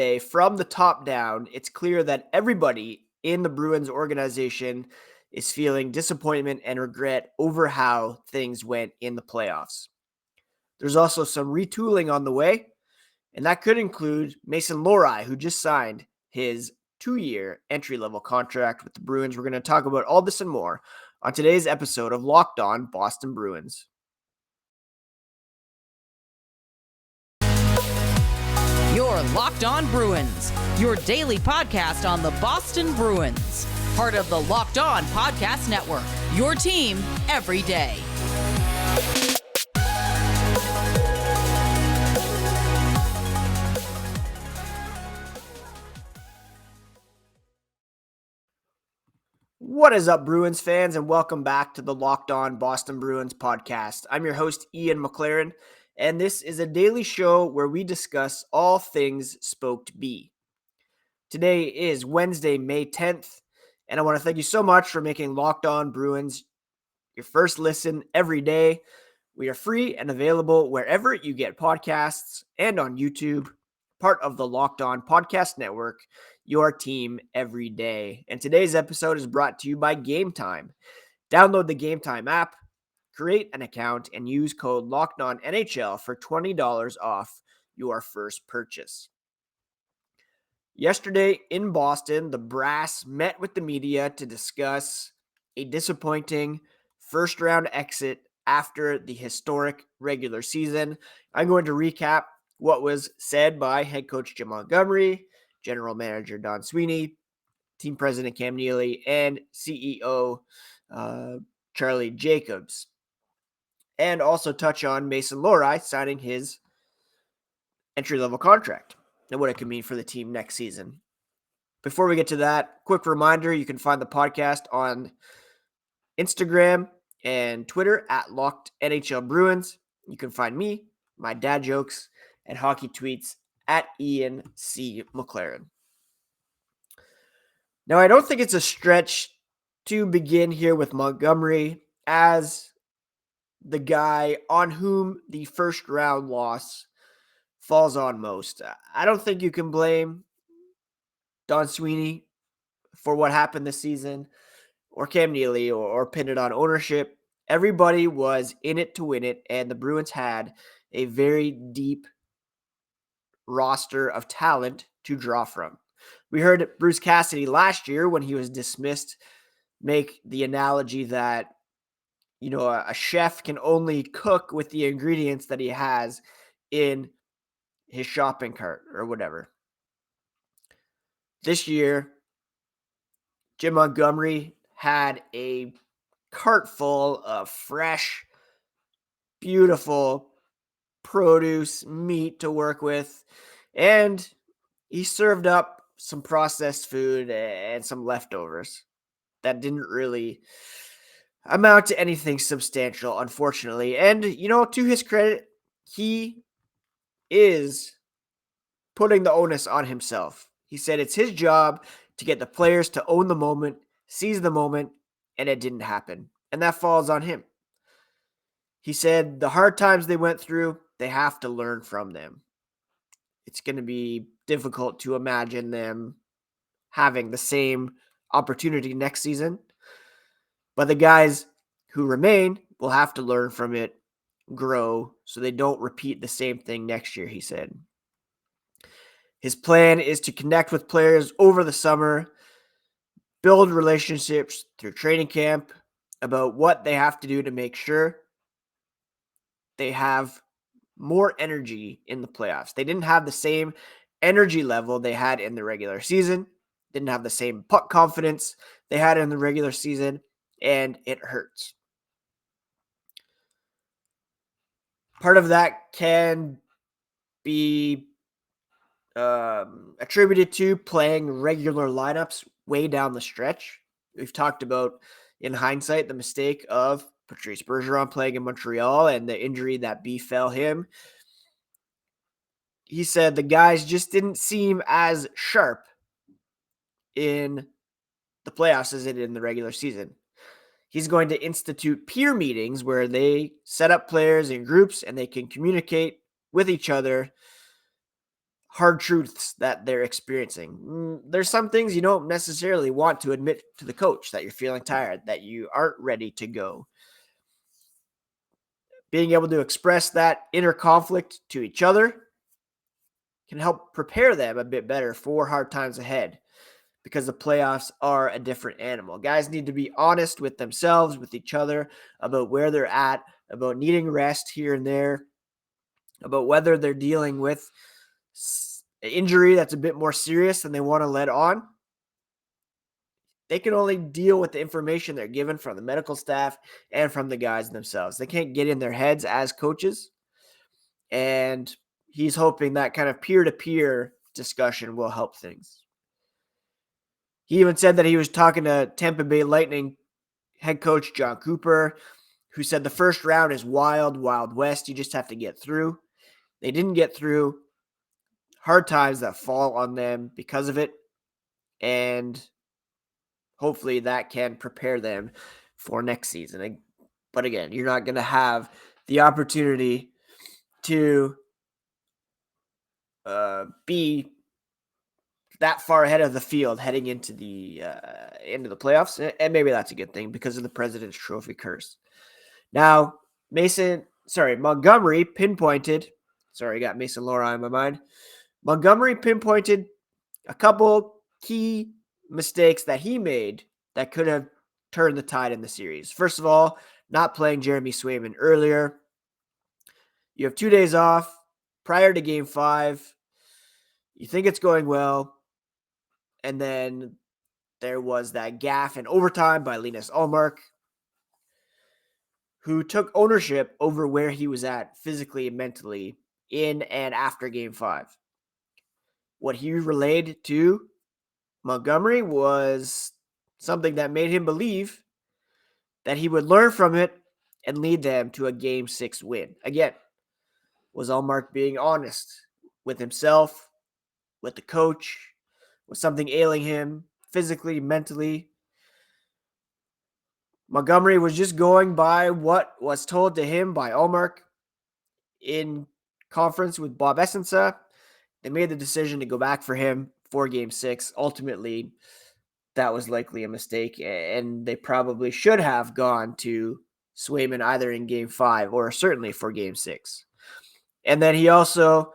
From the top down, it's clear that everybody in the Bruins organization is feeling disappointment and regret over how things went in the playoffs. There's also some retooling on the way, and that could include Mason Lohrei, who just signed his 2-year entry-level contract with the Bruins. We're going to talk about all this and more on today's episode of Locked On Boston Bruins. You're Locked On Bruins, your daily podcast on the Boston Bruins. Part of the Locked On Podcast Network, your team every day. What is up, Bruins fans, and welcome back to the Locked On Boston Bruins podcast. I'm your host, Ian McLaren, and this is a daily show where we discuss all things Spoked B. Today is Wednesday, May 10th, and I want to thank you so much for making Locked On Bruins your first listen every day. We are free and available wherever you get podcasts and on YouTube, part of the Locked On Podcast Network, your team every day. And today's episode is brought to you by Gametime. Download the Gametime app, create an account, and use code LOCKEDONNHL for $20 off your first purchase. Yesterday in Boston, the Brass met with the media to discuss a disappointing first-round exit after the historic regular season. I'm going to recap what was said by head coach Jim Montgomery, general manager Don Sweeney, team president Cam Neely, and CEO Charlie Jacobs. And also touch on Mason Lohrei signing his entry-level contract and what it could mean for the team next season. Before we get to that, quick reminder, you can find the podcast on Instagram and Twitter at Locked NHL Bruins. You can find me, my dad jokes, and hockey tweets at Ian C. McLaren. Now, I don't think it's a stretch to begin here with Montgomery as the guy on whom the first round loss falls on most. I don't think you can blame Don Sweeney for what happened this season or Cam Neely or pin it on ownership. Everybody was in it to win it, and the Bruins had a very deep roster of talent to draw from. We heard Bruce Cassidy last year when he was dismissed make the analogy that, a chef can only cook with the ingredients that he has in his shopping cart or whatever. This year, Jim Montgomery had a cart full of fresh, beautiful produce, meat to work with, and he served up some processed food and some leftovers that didn't really amount to anything substantial, unfortunately. And, to his credit, he is putting the onus on himself. He said it's his job to get the players to own the moment, seize the moment, and it didn't happen. And that falls on him. He said the hard times they went through, they have to learn from them. It's going to be difficult to imagine them having the same opportunity next season. But the guys who remain will have to learn from it, grow, so they don't repeat the same thing next year, he said. His plan is to connect with players over the summer, build relationships through training camp about what they have to do to make sure they have more energy in the playoffs. They didn't have the same energy level they had in the regular season, didn't have the same puck confidence they had in the regular season, and it hurts. Part of that can be attributed to playing regular lineups way down the stretch. We've talked about, in hindsight, the mistake of Patrice Bergeron playing in Montreal and the injury that befell him. He said the guys just didn't seem as sharp in the playoffs as it did in the regular season. He's going to institute peer meetings where they set up players in groups and they can communicate with each other hard truths that they're experiencing. There's some things you don't necessarily want to admit to the coach, that you're feeling tired, that you aren't ready to go. Being able to express that inner conflict to each other can help prepare them a bit better for hard times ahead, because the playoffs are a different animal. Guys need to be honest with themselves, with each other, about where they're at, about needing rest here and there, about whether they're dealing with injury that's a bit more serious than they want to let on. They can only deal with the information they're given from the medical staff and from the guys themselves. They can't get in their heads as coaches. And he's hoping that kind of peer-to-peer discussion will help things. He even said that he was talking to Tampa Bay Lightning head coach John Cooper, who said the first round is wild, wild west. You just have to get through. They didn't get through. Hard times that fall on them because of it. And hopefully that can prepare them for next season. But again, you're not going to have the opportunity to be that far ahead of the field heading into the playoffs. And maybe that's a good thing because of the President's Trophy curse. Now, Montgomery pinpointed, I got Mason Lohrei on my mind. Montgomery pinpointed a couple key mistakes that he made that could have turned the tide in the series. First of all, not playing Jeremy Swayman earlier. You have 2 days off prior to Game 5. You think it's going well. And then there was that gaffe in overtime by Linus Ullmark, who took ownership over where he was at physically and mentally in and after Game 5. What he relayed to Montgomery was something that made him believe that he would learn from it and lead them to a Game 6 win. Again, was Ullmark being honest with himself, with the coach? Was something ailing him physically, mentally? Montgomery was just going by what was told to him by Ullmark in conference with Bob Essensa. They made the decision to go back for him for Game 6. Ultimately, that was likely a mistake, and they probably should have gone to Swayman either in Game 5 or certainly for Game 6. And then he also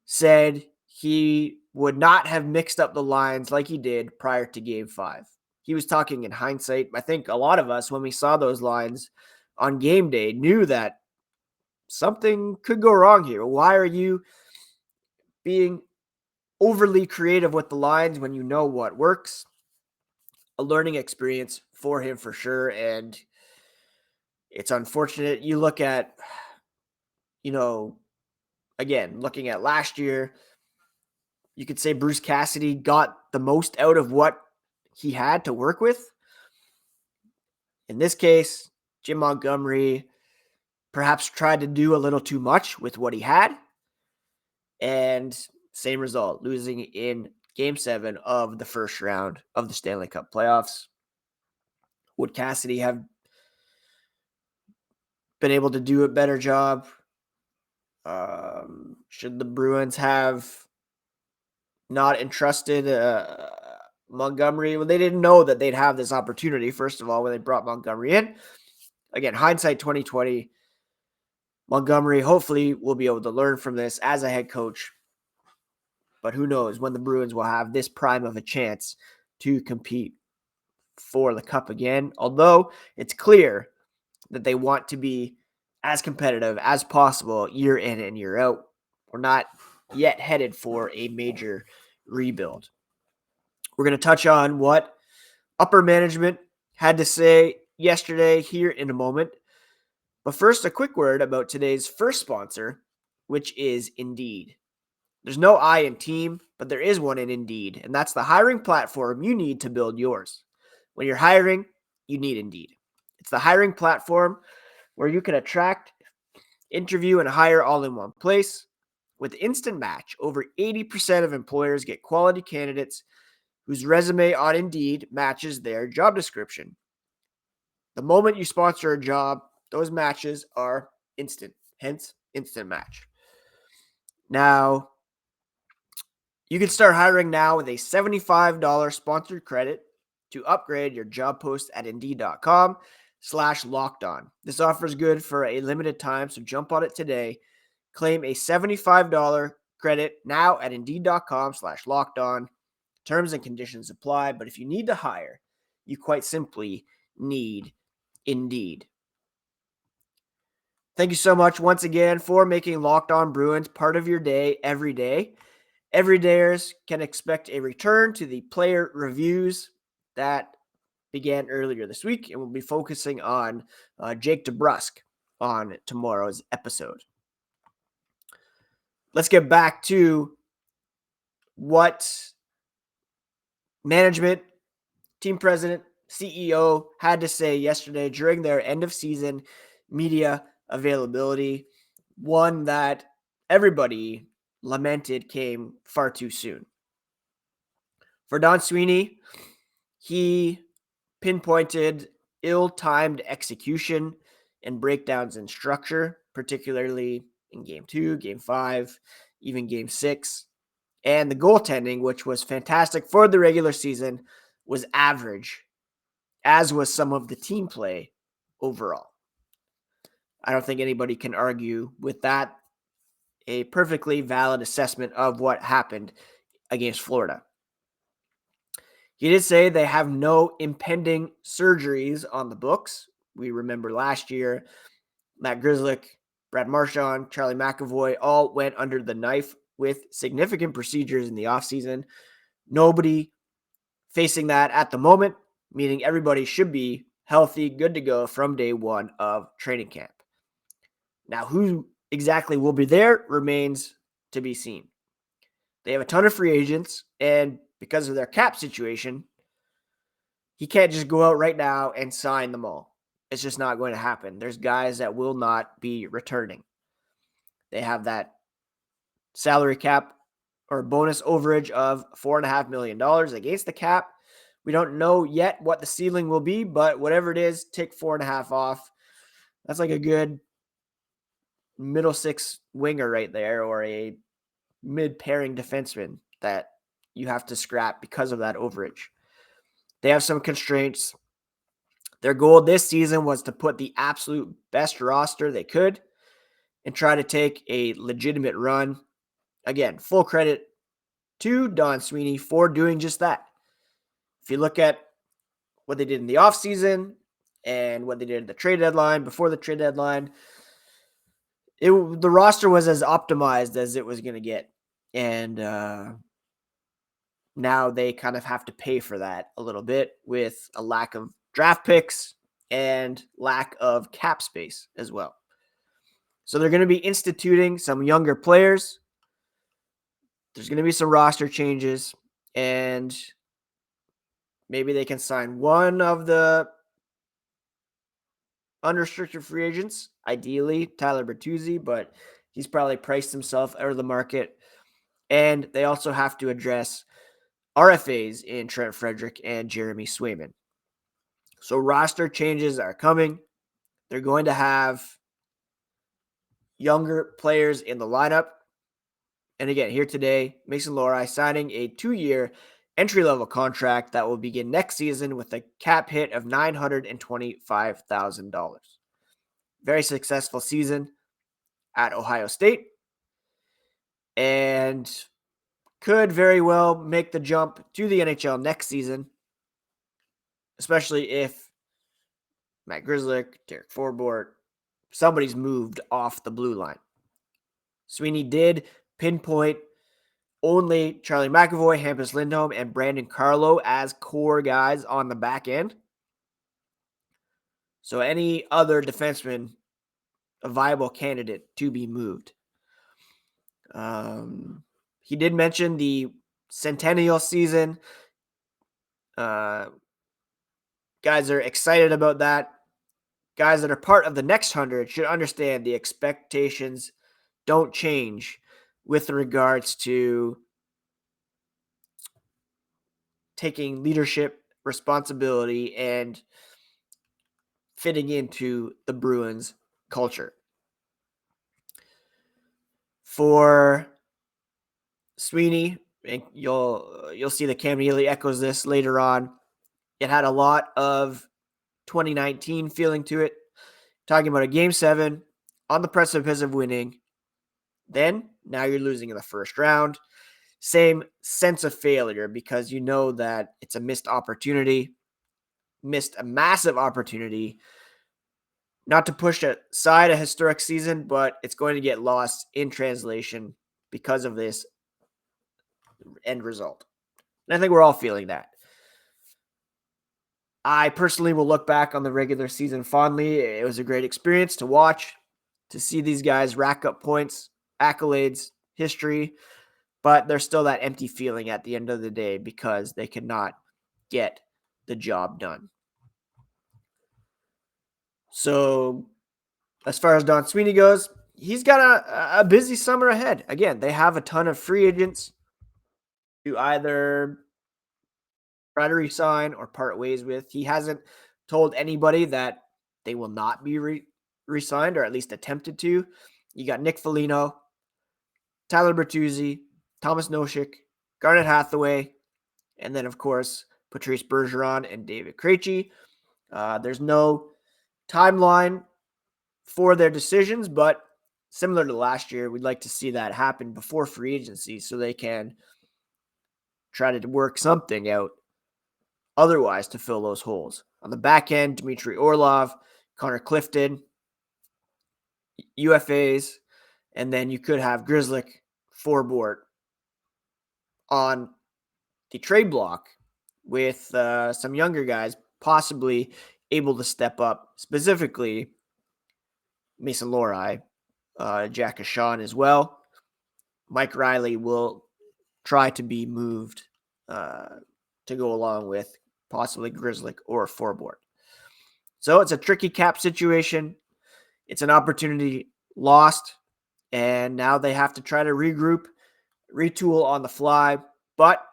said he would not have mixed up the lines like he did prior to Game 5. He was talking in hindsight. I think a lot of us, when we saw those lines on game day, knew that something could go wrong here. Why are you being overly creative with the lines when you know what works? A learning experience for him for sure. And it's unfortunate. You look at, again, looking at last year, you could say Bruce Cassidy got the most out of what he had to work with. In this case, Jim Montgomery perhaps tried to do a little too much with what he had. And same result, losing in Game 7 of the first round of the Stanley Cup Playoffs. Would Cassidy have been able to do a better job? Should the Bruins have not entrusted Montgomery? Well, they didn't know that they'd have this opportunity, first of all, when they brought Montgomery in. Again, hindsight 2020. Montgomery hopefully will be able to learn from this as a head coach. But who knows when the Bruins will have this prime of a chance to compete for the cup again. Although it's clear that they want to be as competitive as possible year in and year out. We're not yet headed for a major rebuild. We're going to touch on what upper management had to say yesterday here in a moment. But first, a quick word about today's first sponsor, which is Indeed. There's no I in team, but there is one in Indeed, and that's the hiring platform you need to build yours. When you're hiring, you need Indeed. It's the hiring platform where you can attract, interview, and hire all in one place. With Instant Match, over 80% of employers get quality candidates whose resume on Indeed matches their job description. The moment you sponsor a job, those matches are instant, hence Instant Match. Now, You can start hiring now with a $75 sponsored credit to upgrade your job post at Indeed.com/lockedon. This offer is good for a limited time, so jump on it today. Claim a $75 credit now at Indeed.com/lockedon. Terms and conditions apply, but if you need to hire, you quite simply need Indeed. Thank you so much once again for making Locked On Bruins part of your day every day. Everydayers can expect a return to the player reviews that began earlier this week, and we'll be focusing on Jake DeBrusk on tomorrow's episode. Let's get back to what management, team president, CEO had to say yesterday during their end of season media availability, one that everybody lamented came far too soon. For Don Sweeney, he pinpointed ill-timed execution and breakdowns in structure, particularly in Game 2, Game 5, even Game 6. And the goaltending, which was fantastic for the regular season, was average, as was some of the team play overall. I don't think anybody can argue with that. A perfectly valid assessment of what happened against Florida. He did say they have no impending surgeries on the books. We remember last year, Matt Grzelcyk, Brad Marchand, Charlie McAvoy all went under the knife with significant procedures in the offseason. Nobody facing that at the moment, meaning everybody should be healthy, good to go from day one of training camp. Now, who exactly will be there remains to be seen. They have a ton of free agents, and because of their cap situation, he can't just go out right now and sign them all. It's just not going to happen. There's guys that will not be returning. They have that salary cap or bonus overage of $4.5 million against the cap. We don't know yet what the ceiling will be, but whatever it is, take 4.5 off. That's like a good middle six winger right there, or a mid-pairing defenseman that you have to scrap because of that overage. They have some constraints. Their goal this season was to put the absolute best roster they could and try to take a legitimate run. Again, full credit to Don Sweeney for doing just that. If you look at what they did in the offseason and what they did at the trade deadline, before the trade deadline, the roster was as optimized as it was going to get. And now they kind of have to pay for that a little bit with a lack of draft picks and lack of cap space as well. So they're going to be instituting some younger players. There's going to be some roster changes, and maybe they can sign one of the unrestricted free agents, ideally Tyler Bertuzzi, but he's probably priced himself out of the market. And they also have to address RFAs in Trent Frederick and Jeremy Swayman. So roster changes are coming. They're going to have younger players in the lineup. And again, here today, Mason Lohrei signing a 2-year entry-level contract that will begin next season with a cap hit of $925,000. Very successful season at Ohio State, and could very well make the jump to the NHL next season, especially if Matt Grzelcyk, Derek Forbort, somebody's moved off the blue line. Sweeney did pinpoint only Charlie McAvoy, Hampus Lindholm, and Brandon Carlo as core guys on the back end. So any other defenseman, a viable candidate to be moved. He did mention the centennial season. Guys are excited about that. Guys that are part of the next 100 should understand the expectations don't change with regards to taking leadership responsibility and fitting into the Bruins culture. For Sweeney, And you'll see that Cam Neely echoes this later on. It had a lot of 2019 feeling to it. Talking about a game 7 on the precipice of winning. Then now you're losing in the first round. Same sense of failure because you know that it's a missed opportunity, missed a massive opportunity. Not to push aside a historic season, but it's going to get lost in translation because of this end result. And I think we're all feeling that. I personally will look back on the regular season fondly. It was a great experience to watch, to see these guys rack up points, accolades, history, but there's still that empty feeling at the end of the day because they could not get the job done. So, as far as Don Sweeney goes, he's got a busy summer ahead. Again, they have a ton of free agents to either try to resign or part ways with. He hasn't told anybody that they will not be re-signed or at least attempted to. You got Nick Foligno, Tyler Bertuzzi, Thomas Nosek, Garnet Hathaway, and then, of course, Patrice Bergeron and David Krejci. There's no timeline for their decisions, but similar to last year, we'd like to see that happen before free agency so they can try to work something out otherwise to fill those holes. On the back end, Dmitry Orlov, Connor Clifton, UFAs, and then you could have Grzelcyk, Forbort on the trade block with some younger guys possibly able to step up, specifically Mason Lohrei, Jack Ashawn as well. Mike Riley will try to be moved to go along with possibly Grzelcyk or Forbort. So it's a tricky cap situation. It's an opportunity lost, and now they have to try to regroup, retool on the fly, but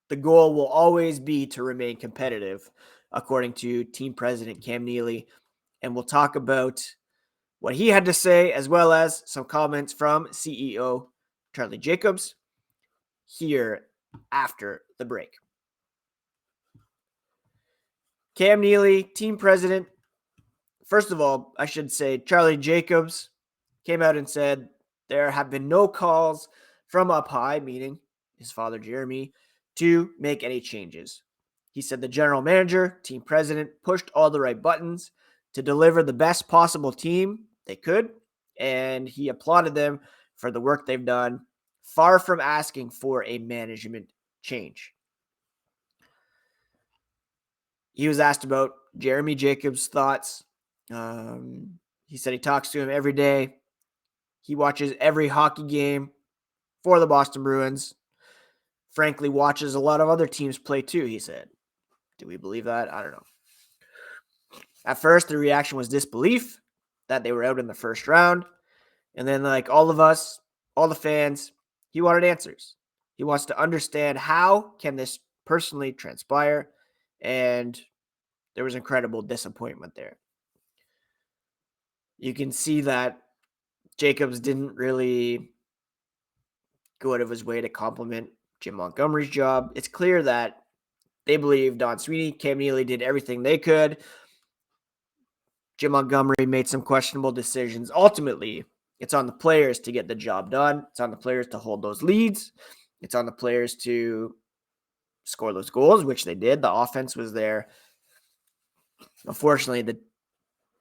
the goal will always be to remain competitive, according to team president Cam Neely. And we'll talk about what he had to say, as well as some comments from CEO Charlie Jacobs here after the break. Cam Neely, team president. First of all, I should say Charlie Jacobs came out and said there have been no calls from up high, meaning his father Jeremy, to make any changes. He said the general manager, team president, pushed all the right buttons to deliver the best possible team they could, and he applauded them for the work they've done, far from asking for a management change. He was asked about Jeremy Jacobs' thoughts. He said he talks to him every day. He watches every hockey game for the Boston Bruins. Frankly, watches a lot of other teams play too, he said. Do we believe that? I don't know. At first, the reaction was disbelief that they were out in the first round. And then, like all of us, all the fans, he wanted answers. He wants to understand how can this personally transpire. And there was incredible disappointment there. You can see that Jacobs didn't really go out of his way to compliment Jim Montgomery's job. It's clear that they believe Don Sweeney, Cam Neely did everything they could. Jim Montgomery made some questionable decisions. Ultimately, it's on the players to get the job done. It's on the players to hold those leads. It's on the players to score those goals, which they did. The offense was there. Unfortunately, the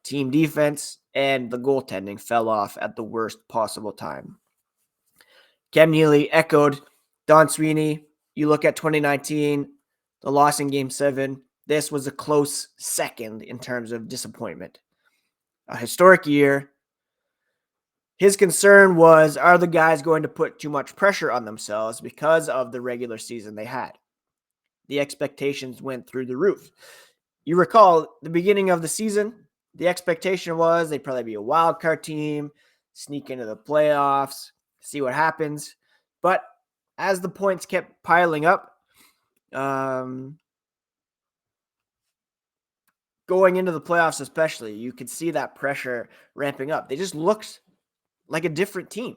team defense and the goaltending fell off at the worst possible time. Cam Neely echoed Don Sweeney. You look at 2019, the loss in Game 7. This was a close second in terms of disappointment. A historic year. His concern was, are the guys going to put too much pressure on themselves because of the regular season they had? The expectations went through the roof. You recall the beginning of the season, the expectation was they'd probably be a wild card team, sneak into the playoffs, see what happens. But as the points kept piling up, going into the playoffs especially, you could see that pressure ramping up. They just looked like a different team.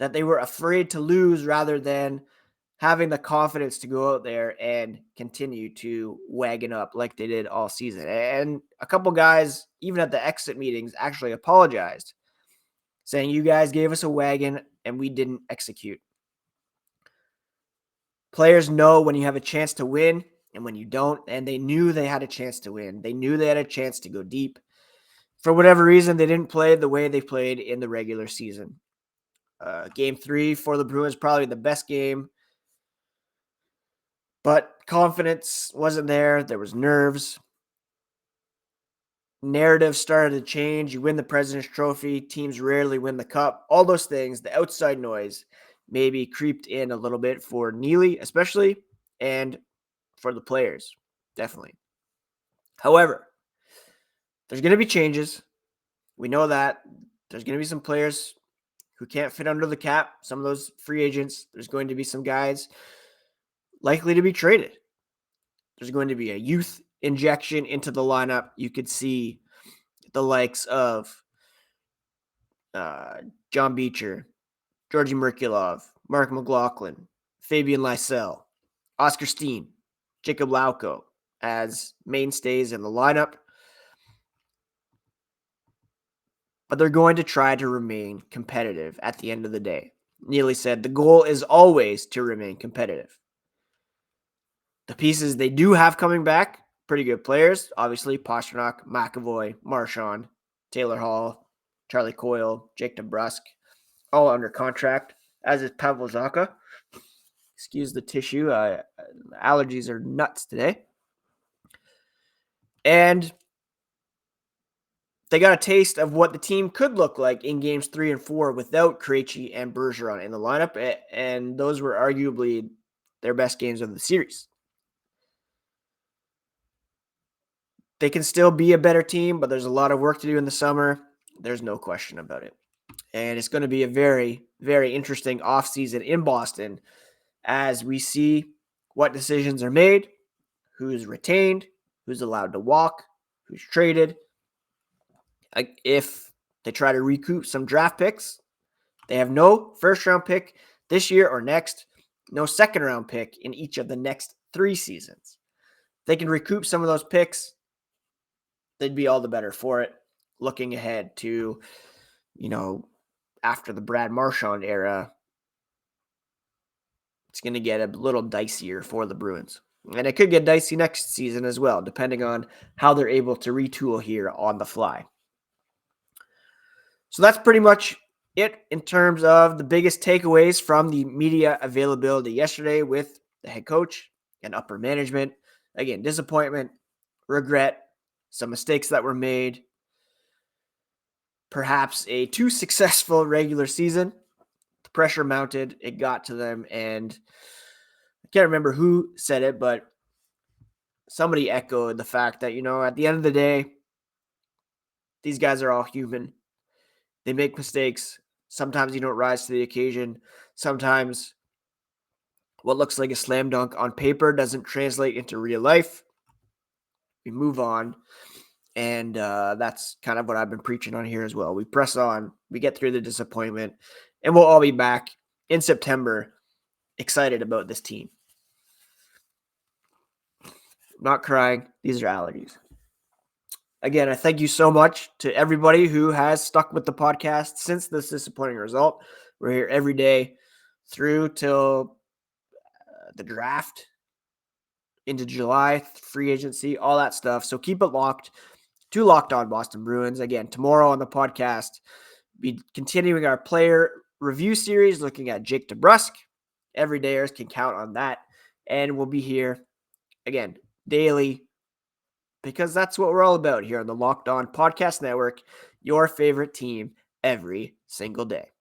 that they were afraid to lose rather than having the confidence to go out there and continue to wagon up like they did all season. And a couple guys, even at the exit meetings, actually apologized, saying, you guys gave us a wagon and we didn't execute. Players know when you have a chance to win and when you don't, and they knew they had a chance to win. They knew they had a chance to go deep. For whatever reason, they didn't play the way they played in the regular season. Game 3 for the Bruins, probably the best game, but confidence wasn't there. There was nerves. Narrative started to change. You win the President's Trophy. Teams rarely win the Cup. All those things, the outside noise maybe creeped in a little bit for Neely, especially, and for the players, definitely. However, there's going to be changes. We know that. There's going to be some players who can't fit under the cap. Some of those free agents. There's going to be some guys likely to be traded. There's going to be a youth injection into the lineup. You could see the likes of John Beecher, Georgi Merkulov, Mark McLaughlin, Fabian Lysell, Oscar Steen, Jacob Lauko as mainstays in the lineup. But they're going to try to remain competitive at the end of the day. Neely said the goal is always to remain competitive. The pieces they do have coming back, pretty good players. Obviously, Pastrnak, McAvoy, Marchand, Taylor Hall, Charlie Coyle, Jake DeBrusk, all under contract, as is Pavel Zacha. Excuse the tissue. Allergies are nuts today. And they got a taste of what the team could look like in games 3 and 4 without Krejci and Bergeron in the lineup. And those were arguably their best games of the series. They can still be a better team, but there's a lot of work to do in the summer. There's no question about it. And it's going to be a very, very interesting offseason in Boston as we see what decisions are made, who's retained, who's allowed to walk, who's traded. If they try to recoup some draft picks, they have no first-round pick this year or next, no second-round pick in each of the next 3 seasons. If they can recoup some of those picks, they'd be all the better for it. Looking ahead to, after the Brad Marchand era, it's going to get a little dicier for the Bruins. And it could get dicey next season as well, depending on how they're able to retool here on the fly. So that's pretty much it in terms of the biggest takeaways from the media availability yesterday with the head coach and upper management. Again, disappointment, regret, some mistakes that were made, perhaps a too successful regular season. The pressure mounted, it got to them, and I can't remember who said it, but somebody echoed the fact that, at the end of the day, these guys are all human. They make mistakes. Sometimes you don't rise to the occasion. Sometimes what looks like a slam dunk on paper doesn't translate into real life. We move on. And that's kind of what I've been preaching on here as well. We press on. We get through the disappointment. And we'll all be back in September excited about this team. I'm not crying. These are allergies. Again, I thank you so much to everybody who has stuck with the podcast since this disappointing result. We're here every day through till the draft, into July, free agency, all that stuff. So keep it locked to Locked On Boston Bruins. Again, tomorrow on the podcast, be continuing our player review series, looking at Jake DeBrusk. Everydayers can count on that. And we'll be here, again, daily, because that's what we're all about here on the Locked On Podcast Network, your favorite team every single day.